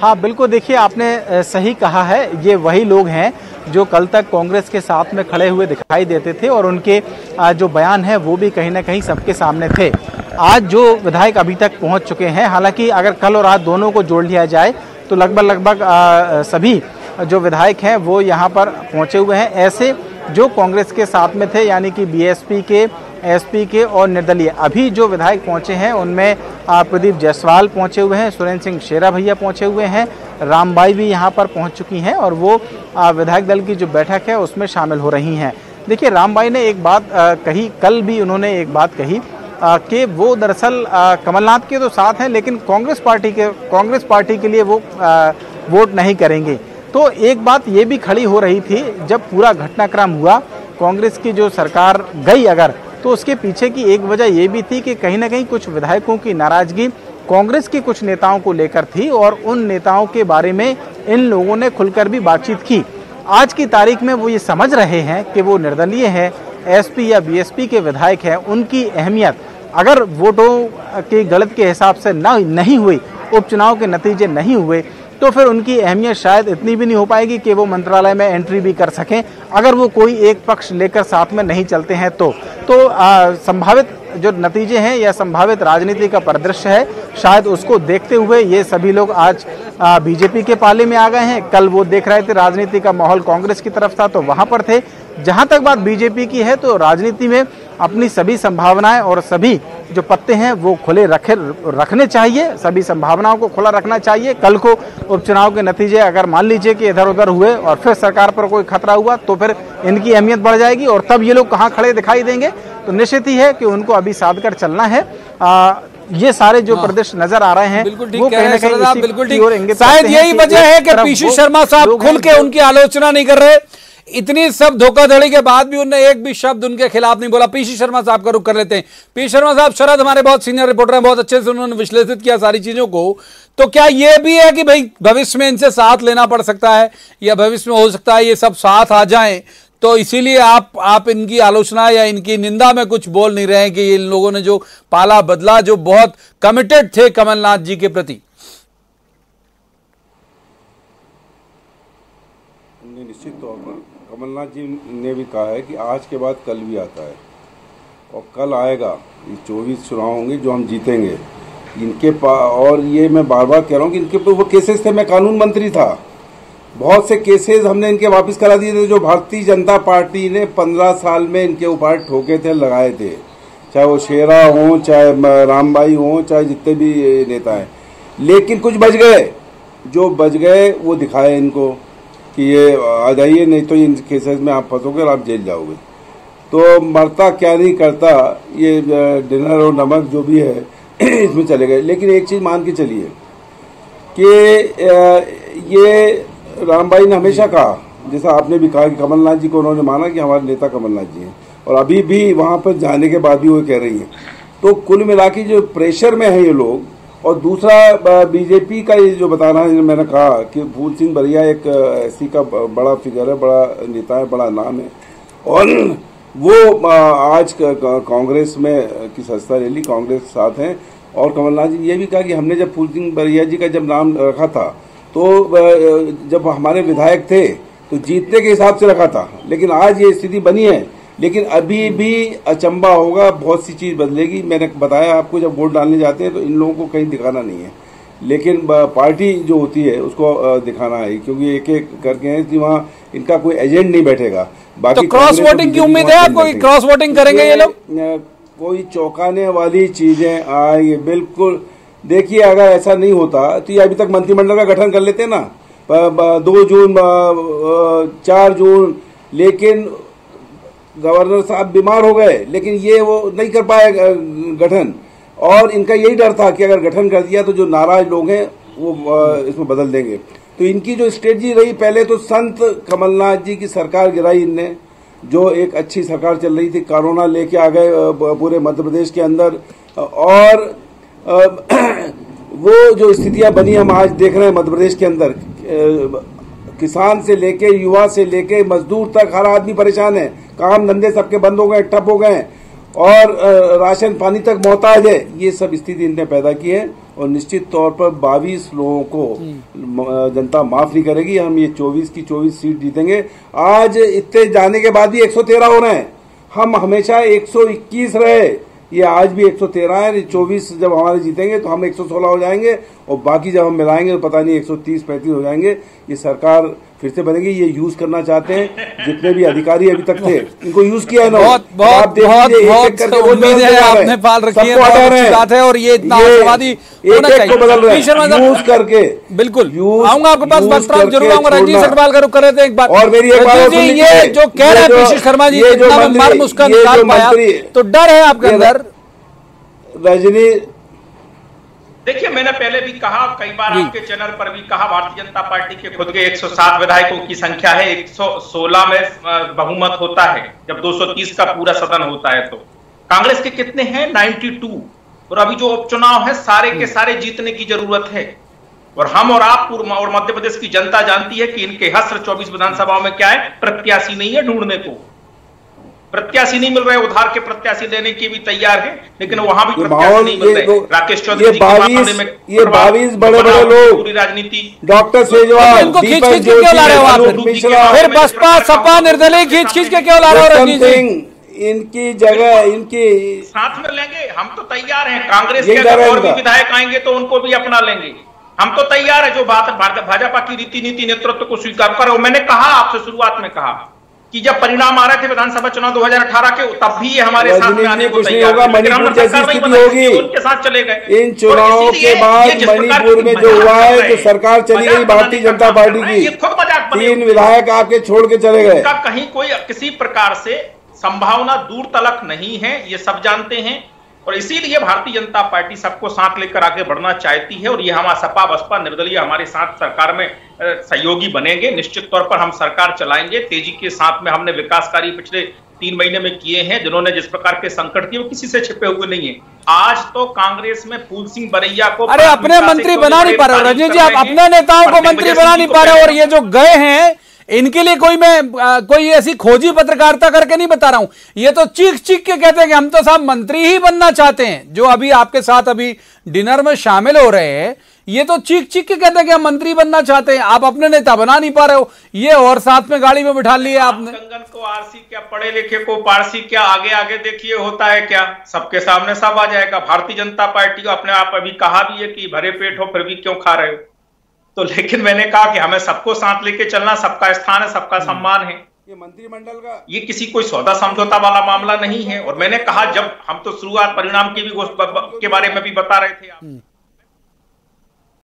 हाँ बिल्कुल, देखिए आपने सही कहा है। ये वही लोग हैं जो कल तक कांग्रेस के साथ में खड़े हुए दिखाई देते थे और उनके जो बयान है वो भी कहीं ना कहीं सबके सामने थे। आज जो विधायक अभी तक पहुंच चुके हैं, हालांकि अगर कल और आज दोनों को जोड़ लिया जाए तो लगभग सभी जो विधायक हैं वो यहाँ पर पहुंचे हुए हैं। ऐसे जो कांग्रेस के साथ में थे, यानी कि बीएसपी के, एसपी के और निर्दलीय, अभी जो विधायक पहुंचे हैं उनमें प्रदीप जायसवाल पहुंचे हुए हैं, सुरेंद्र सिंह शेरा भैया पहुंचे हुए हैं, रामबाई भी यहां पर पहुंच चुकी हैं और वो विधायक दल की जो बैठक है उसमें शामिल हो रही हैं। देखिए रामबाई ने एक बात कही, कल भी उन्होंने एक बात कही कि वो दरअसल कमलनाथ के तो साथ हैं लेकिन कांग्रेस पार्टी के लिए वो वोट नहीं करेंगे। तो एक बात ये भी खड़ी हो रही थी, जब पूरा घटनाक्रम हुआ, कांग्रेस की जो सरकार गई अगर, तो उसके पीछे की एक वजह ये भी थी कि कहीं ना कहीं कुछ विधायकों की नाराजगी कांग्रेस के कुछ नेताओं को लेकर थी और उन नेताओं के बारे में इन लोगों ने खुलकर भी बातचीत की। आज की तारीख में वो ये समझ रहे हैं कि वो निर्दलीय है, एसपी या बीएसपी के विधायक हैं, उनकी अहमियत अगर वोटों के गणित के हिसाब से नहीं हुई, उपचुनाव के नतीजे नहीं हुए, तो फिर उनकी अहमियत शायद इतनी भी नहीं हो पाएगी कि वो मंत्रालय में एंट्री भी कर सकें, अगर वो कोई एक पक्ष लेकर साथ में नहीं चलते हैं तो संभावित जो नतीजे हैं या संभावित राजनीति का परिदृश्य है, शायद उसको देखते हुए ये सभी लोग आज बीजेपी के पाले में आ गए हैं। कल वो देख रहे थे राजनीति का माहौल कांग्रेस की तरफ था तो वहां पर थे। जहां तक बात बीजेपी की है तो राजनीति में अपनी सभी संभावनाएं और सभी जो पत्ते हैं वो खुले रखने चाहिए, सभी संभावनाओं को खुला रखना चाहिए। कल को उपचुनाव के नतीजे अगर मान लीजिए कि इधर उधर हुए और फिर सरकार पर कोई खतरा हुआ तो फिर इनकी अहमियत बढ़ जाएगी और तब ये लोग कहाँ खड़े दिखाई देंगे। तो निश्चित ही है कि उनको अभी साध कर चलना है। ये सारे जो प्रदेश नजर आ रहे हैं वो कहीं ना कहीं बिल्कुल ठीक, शायद यही वजह है कि पीसी शर्मा साहब खुल के उनकी आलोचना नहीं कर रहे। इतनी सब धोखाधड़ी के बाद भी उन्होंने एक भी शब्द उनके खिलाफ नहीं बोला। पीसी शर्मा साहब का रुख कर लेते हैं। पीसी शर्मा साहब, शरद हमारे बहुत सीनियर रिपोर्टर हैं, बहुत अच्छे से उन्होंने विश्लेषित किया सारी चीजों को। तो क्या ये भी है कि भाई भविष्य में इनसे साथ लेना पड़ सकता है या भविष्य में हो सकता है ये सब साथ आ जाएं, तो इसीलिए आप इनकी आलोचना या इनकी निंदा में कुछ बोल नहीं रहे हैं कि इन लोगों ने जो पाला बदला, जो बहुत कमिटेड थे कमलनाथ जी के प्रति? निश्चित तौर पर कमलनाथ जी ने भी कहा है कि आज के बाद कल भी आता है और कल आएगा। ये 24 चुनाव होंगे जो हम जीतेंगे इनके और ये मैं बार बार कह रहा हूँ कि इनके ऊपर वो केसेस थे। मैं कानून मंत्री था, बहुत से केसेस हमने इनके वापस करा दिए थे जो भारतीय जनता पार्टी ने 15 साल में इनके ऊपर ठोके थे, लगाए थे, चाहे वो शेरा हो, चाहे रामबाई हो, चाहे जितने भी नेता हैं। लेकिन कुछ बच गए, जो बच गए वो दिखाए इनको कि ये आ जाइए, नहीं तो इन केसेस में आप फंसोगे और आप जेल जाओगे। तो मरता क्या नहीं करता, ये डिनर और नमक जो भी है इसमें चले गए। लेकिन एक चीज मान के चलिए कि ये रामबाई ने हमेशा कहा, जैसा आपने भी कहा कि कमलनाथ जी को उन्होंने माना कि हमारे नेता कमलनाथ जी हैं और अभी भी वहां पर जाने के बाद भी वो कह रही हैं। तो कुल मिला के जो प्रेशर में है ये लोग, और दूसरा बीजेपी का ये जो बताना है, मैंने कहा कि फूल सिंह बरिया एक एससी का बड़ा फिगर है, बड़ा नेता है, बड़ा नाम है और वो आज कांग्रेस में की सदस्यता ले ली, कांग्रेस के साथ हैं। और कमलनाथ जी ये भी कहा कि हमने जब फूल सिंह बरिया जी का जब नाम रखा था तो जब हमारे विधायक थे तो जीतने के हिसाब से रखा था, लेकिन आज ये स्थिति बनी है। लेकिन अभी भी अचंबा होगा, बहुत सी चीज बदलेगी। मैंने बताया आपको, जब वोट डालने जाते हैं तो इन लोगों को कहीं दिखाना नहीं है, लेकिन पार्टी जो होती है उसको दिखाना है, क्योंकि एक एक करके हैं कि वहाँ इनका कोई एजेंट नहीं बैठेगा। बाकी तो क्रॉस वोटिंग की उम्मीद है आपको? क्रॉस वोटिंग करेंगे ये लोग? कोई चौंकाने वाली चीजें आएंगी बिल्कुल। देखिए, अगर ऐसा नहीं होता तो ये अभी तक मंत्रिमंडल का गठन कर लेते ना, 2 जून 4 जून, लेकिन गवर्नर साहब बीमार हो गए, लेकिन ये वो नहीं कर पाए गठन। और इनका यही डर था कि अगर गठन कर दिया तो जो नाराज लोग हैं वो इसमें बदल देंगे। तो इनकी जो स्ट्रेटजी रही, पहले तो संत कमलनाथ जी की सरकार गिराई इनने, जो एक अच्छी सरकार चल रही थी, कोरोना लेके आ गए पूरे मध्य प्रदेश के अंदर। और वो जो स्थितियां बनी हम आज देख रहे हैं मध्य प्रदेश के अंदर, किसान से लेके युवा से लेके मजदूर तक हर आदमी परेशान है, काम धंधे सबके बंद हो गए, ठप हो गए। और राशन पानी तक मोहताज है। ये सब स्थिति इनने पैदा की है और निश्चित तौर पर 22 लोगों को जनता माफ नहीं करेगी। हम ये 24 की 24 सीट जीतेंगे। आज इतने जाने के बाद भी 113 हो रहे हैं। हम हमेशा 121 रहे, ये आज भी 113 है। 24 जब हमारे जीतेंगे तो हम 116 हो जाएंगे और बाकी जब हम मिलाएंगे तो पता नहीं 130-35 हो जाएंगे। ये सरकार फिर से बनेगी। ये यूज करना चाहते हैं जितने भी अधिकारी अभी तक थे, इनको यूज किया है ना। बहुत उम्मीद है, आपने पाल रखी है, बहुत अच्छी बात है और ये इतना आशावादी होना चाहिए। बदल रहे हैं यूज करके। बिल्कुल आऊंगा आपके पास, वस्त्राम जरूर आऊंगा। रंजीत सटवाल का रुख कर रहे थे एक बात। और मेरी एक बात, ये जो कह रहे हैं पीसी शर्मा जी, इतना मार मुस्कान निकाल पाया तो डर है आपके अंदर? रजनी, देखिए, मैंने पहले भी कहा, कई बार आपके चैनल पर भी कहा, भारतीय जनता पार्टी के खुद के 107 विधायकों की संख्या है। 116 में बहुमत होता है जब 230 का पूरा सदन होता है। तो कांग्रेस के कितने हैं? 92। और अभी जो उपचुनाव है सारे के सारे जीतने की जरूरत है। और हम और आप और मध्य प्रदेश की जनता जानती है कि इनके हस्र 24 विधानसभाओं में क्या है, प्रत्याशी नहीं है ढूंढने को। प्रत्याशी नहीं मिल रहे, उधार के प्रत्याशी देने की भी तैयार है, लेकिन वहां भी प्रत्याशी नहीं मिल रहे। राकेश चौधरी जी के मामले में ये 22 बड़े बड़े लोग, पूरी राजनीति, डॉक्टर सेजवाल, इनको खींच खींच के क्यों ला रहे हो आप? फिर बसपा सपा निर्दलीय खींच खींच के क्यों ला रहे हो रंजीत जी? इनकी जगह इनकी साथ में लेंगे, हम तो तैयार हैं। कांग्रेस के अगर और भी विधायक आएंगे तो उनको भी अपना लेंगे। हम तो तैयार है। जो बात भाजपा की रीति नीति नेतृत्व को स्वीकार करो। मैंने कहा आपसे, शुरुआत में कहा कि जब परिणाम आ रहे थे विधानसभा चुनाव 2018 के, तब भी ये हमारे साथ में आने को तैयार थे। मणिपुर जैसी स्थिति होगी, उनके साथ चले गए। इन चुनावों के बाद मणिपुर में जो हुआ है, जो सरकार चली गई भारतीय जनता पार्टी की, 3 विधायक आपके छोड़ के चले गए। कहीं कोई किसी प्रकार से संभावना दूर तलक नहीं है, ये सब जानते हैं। और इसीलिए भारतीय जनता पार्टी सबको साथ लेकर आगे बढ़ना चाहती है। और ये हमारा सपा बसपा निर्दलीय हमारे साथ सरकार में सहयोगी बनेंगे। निश्चित तौर पर हम सरकार चलाएंगे तेजी के साथ में। हमने विकास कार्य पिछले 3 महीने में किए हैं। जिन्होंने जिस प्रकार के संकट किए वो किसी से छिपे हुए नहीं है। आज तो कांग्रेस में फूल सिंह बरैया को, अरे अपने मंत्री बना नहीं पा रहे रंजीत जी, आप अपने नेताओं को मंत्री बना नहीं पा रहे। और ये जो गए हैं इनके लिए कोई ऐसी खोजी पत्रकारिता करके नहीं बता रहा हूं। ये तो चीख चीख के कहते हैं कि हम तो साहब मंत्री ही बनना चाहते हैं। जो अभी आपके साथ अभी डिनर में शामिल हो रहे हैं, ये तो चीख चीख के कहते हैं कि हम मंत्री बनना चाहते हैं। आप अपने नेता बना नहीं पा रहे हो। ये और साथ में गाड़ी में बिठा लिए आपने। कंगन को आरसी क्या, पढ़े लिखे को पारसी क्या, आगे आगे देखिए होता है क्या। सबके सामने सब आ जाएगा। भारतीय जनता पार्टी को अपने आप अभी कहा भी है कि भरे पेट हो फिर भी क्यों खा रहे हो। तो लेकिन मैंने कहा कि हमें सबको साथ लेके चलना, सबका स्थान है, सबका सम्मान है। ये मंत्रिमंडल का, ये किसी कोई सौदा समझौता वाला मामला नहीं है। और मैंने कहा, जब हम तो शुरुआत परिणाम की भी के बारे में भी बता रहे थे आप